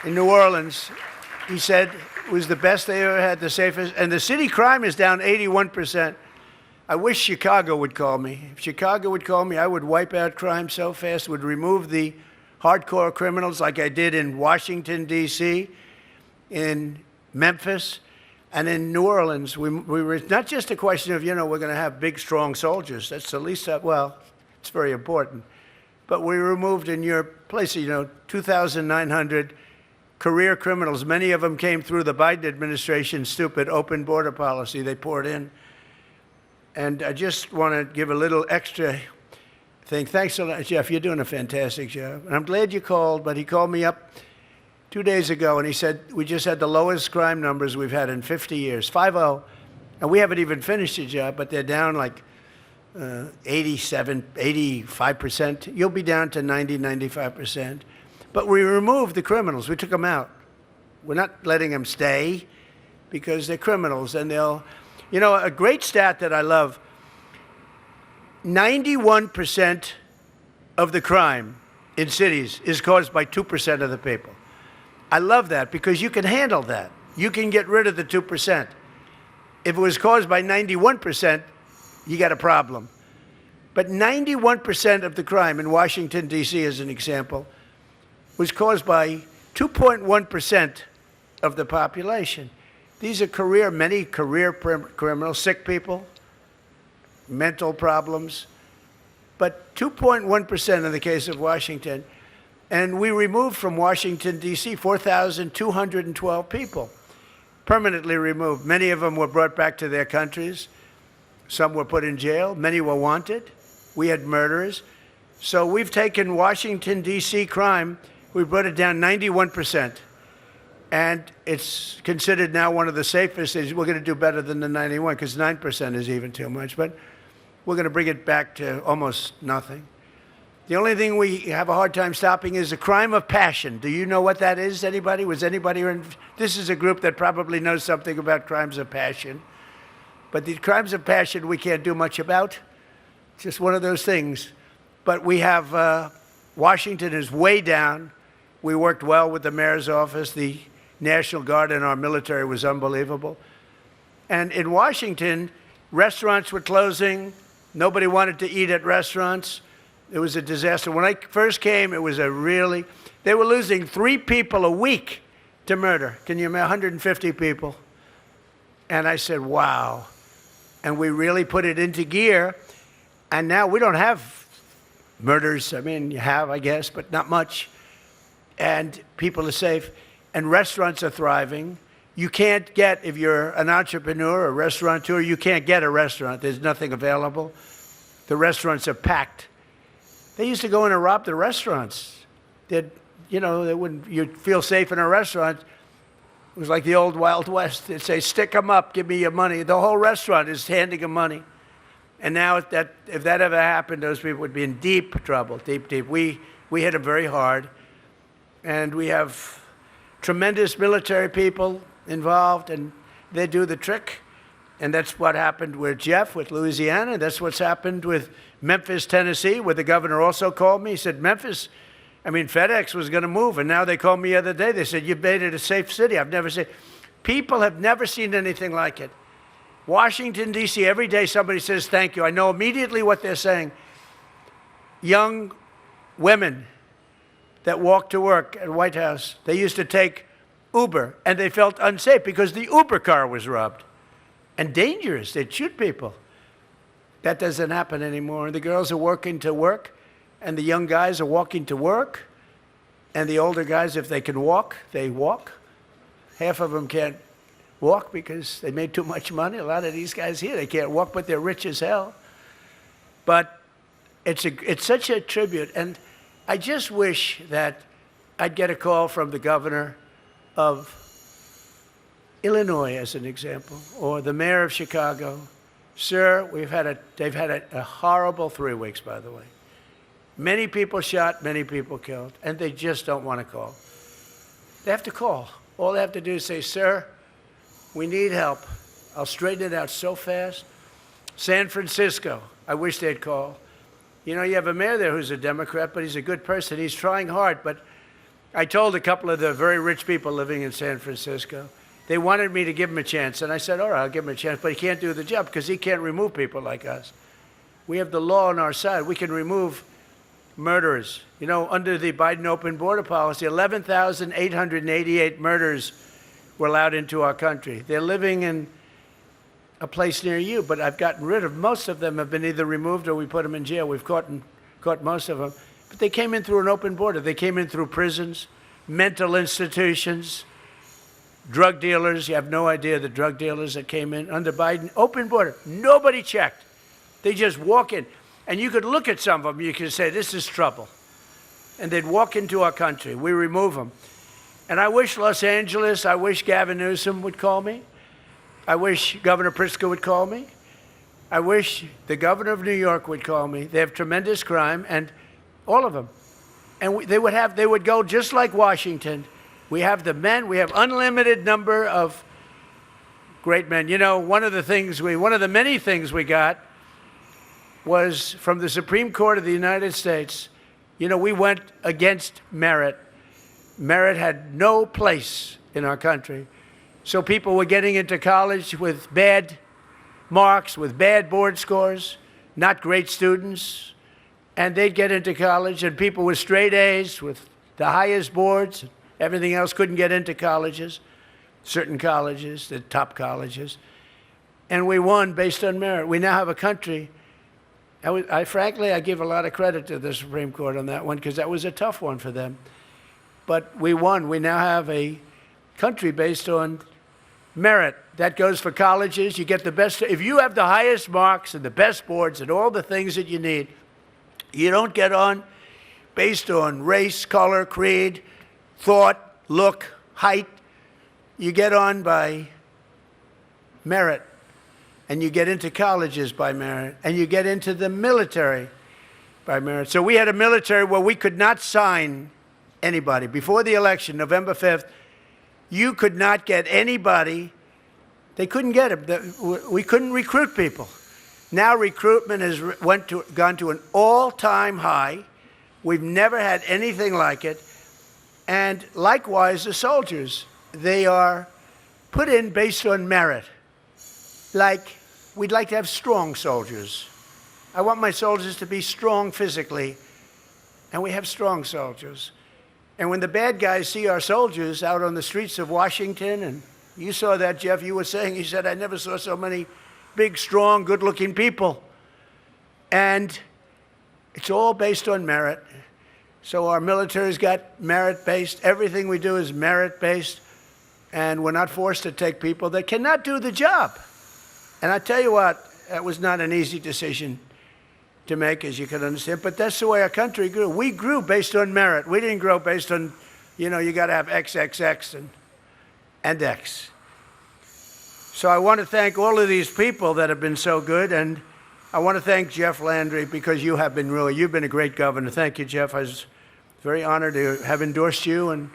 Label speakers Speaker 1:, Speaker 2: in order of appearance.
Speaker 1: in New Orleans. He said it was the best they ever had, the safest. And the city crime is down 81%. I wish Chicago would call me. If Chicago would call me, I would wipe out crime so fast, would remove the hardcore criminals like I did in Washington, D.C., in Memphis, and in New Orleans. We were not just a question of, we're going to have big, strong soldiers. That's the least, it's very important. But we removed in your places, 2,900 career criminals. Many of them came through the Biden administration's stupid open border policy. They poured in. And I just want to give a little extra thing. Thanks a lot, Jeff. You're doing a fantastic job. And I'm glad you called, but he called me up 2 days ago, and he said, we just had the lowest crime numbers we've had in 50 years, 5-0. And we haven't even finished the job, but they're down like 87, 85%. You'll be down to 90, 95%. But we removed the criminals. We took them out. We're not letting them stay because they're criminals. And they'll, a great stat that I love, 91% of the crime in cities is caused by 2% of the people. I love that because you can handle that. You can get rid of the 2%. If it was caused by 91%, you got a problem. But 91% of the crime in Washington, D.C., as an example, was caused by 2.1% of the population. These are many career criminals, sick people, mental problems, but 2.1% in the case of Washington. And we removed from Washington, D.C., 4,212 people, permanently removed. Many of them were brought back to their countries. Some were put in jail. Many were wanted. We had murderers. So we've taken Washington, D.C. crime, we brought it down 91%. And it's considered now one of the safest cities. We're going to do better than the 91 because 9% is even too much. But we're going to bring it back to almost nothing. The only thing we have a hard time stopping is the crime of passion. Do you know what that is, anybody? Was anybody in? This is a group that probably knows something about crimes of passion. But the crimes of passion we can't do much about. It's just one of those things. But we have, Washington is way down. We worked well with the mayor's office. The National Guard and our military was unbelievable. And in Washington, restaurants were closing. Nobody wanted to eat at restaurants. It was a disaster. When I first came, it was they were losing 3 people a week to murder. Can you imagine? 150 people. And I said, wow. And we really put it into gear. And now we don't have murders. I mean, you have, I guess, but not much. And people are safe. And restaurants are thriving. You can't get, if you're an entrepreneur or restaurateur, you can't get a restaurant. There's nothing available. The restaurants are packed. They used to go in and rob the restaurants. You'd feel safe in a restaurant. It was like the old Wild West. They'd say, stick them up, give me your money. The whole restaurant is handing them money. And now if that ever happened, those people would be in deep trouble, deep. We hit them very hard. And we have tremendous military people involved, and they do the trick. And that's what happened with Jeff, with Louisiana. That's what's happened with Memphis, Tennessee, where the governor also called me. He said, FedEx was going to move. And now they called me the other day. They said, you've made it a safe city. I've never seen. People have never seen anything like it. Washington, D.C., every day somebody says, thank you. I know immediately what they're saying. Young women that walk to work at White House, they used to take Uber, and they felt unsafe because the Uber car was robbed. And dangerous. They'd shoot people. That doesn't happen anymore. The girls are working to work, and the young guys are walking to work, and the older guys, if they can walk, they walk. Half of them can't walk because they made too much money. A lot of these guys here, they can't walk, but they're rich as hell. But it's such a tribute, and I just wish that I'd get a call from the governor of Illinois, as an example, or the mayor of Chicago. Sir, they've had a horrible 3 weeks, by the way. Many people shot, many people killed, and they just don't want to call. They have to call. All they have to do is say, sir, we need help. I'll straighten it out so fast. San Francisco, I wish they'd call. You have a mayor there who's a Democrat, but he's a good person. He's trying hard, but I told a couple of the very rich people living in San Francisco, they wanted me to give him a chance. And I said, all right, I'll give him a chance, but he can't do the job because he can't remove people like us. We have the law on our side. We can remove murderers. You know, under the Biden open border policy, 11,888 murders were allowed into our country. They're living in a place near you, but I've gotten rid of most of them. Have been either removed or we put them in jail. We've caught most of them. But they came in through an open border. They came in through prisons, mental institutions, drug dealers. You have no idea the drug dealers that came in under Biden. Open border. Nobody checked. They just walk in. And you could look at some of them. You could say, this is trouble. And they'd walk into our country. We remove them. And I wish Los Angeles, I wish Gavin Newsom would call me. I wish Governor Pritzker would call me. I wish the governor of New York would call me. They have tremendous crime, and all of them. And they would go just like Washington. We have the men. We have unlimited number of great men. You know, one of the many things we got was from the Supreme Court of the United States. You know, we went against merit. Merit had no place in our country. So people were getting into college with bad marks, with bad board scores, not great students, and they'd get into college, and people with straight A's, with the highest boards, everything else couldn't get into colleges, certain colleges, the top colleges, and we won based on merit. We now have a country. Frankly, I give a lot of credit to the Supreme Court on that one because that was a tough one for them. But we won. We now have a country based on merit. That goes for colleges. You get the best. If you have the highest marks and the best boards and all the things that you need, you don't get on based on race, color, creed, thought, look, height. You get on by merit. And you get into colleges by merit. And you get into the military by merit. So we had a military where we could not sign anybody. Before the election, November 5th, you could not get anybody. They couldn't get them. We couldn't recruit people. Now recruitment has gone to an all-time high. We've never had anything like it. And likewise, the soldiers, they are put in based on merit. Like, we'd like to have strong soldiers. I want my soldiers to be strong physically, and we have strong soldiers. And when the bad guys see our soldiers out on the streets of Washington, and you saw that, Jeff, you were saying, you said, I never saw so many big, strong, good-looking people. And it's all based on merit. So our military's got merit-based. Everything we do is merit-based. And we're not forced to take people that cannot do the job. And I tell you what, that was not an easy decision to make, as you can understand. But that's the way our country grew. We grew based on merit. We didn't grow based on, you know, you got to have XXX and X. So I want to thank all of these people that have been so good. And I want to thank Jeff Landry because you've been a great governor. Thank you, Jeff. I was very honored to have endorsed you. And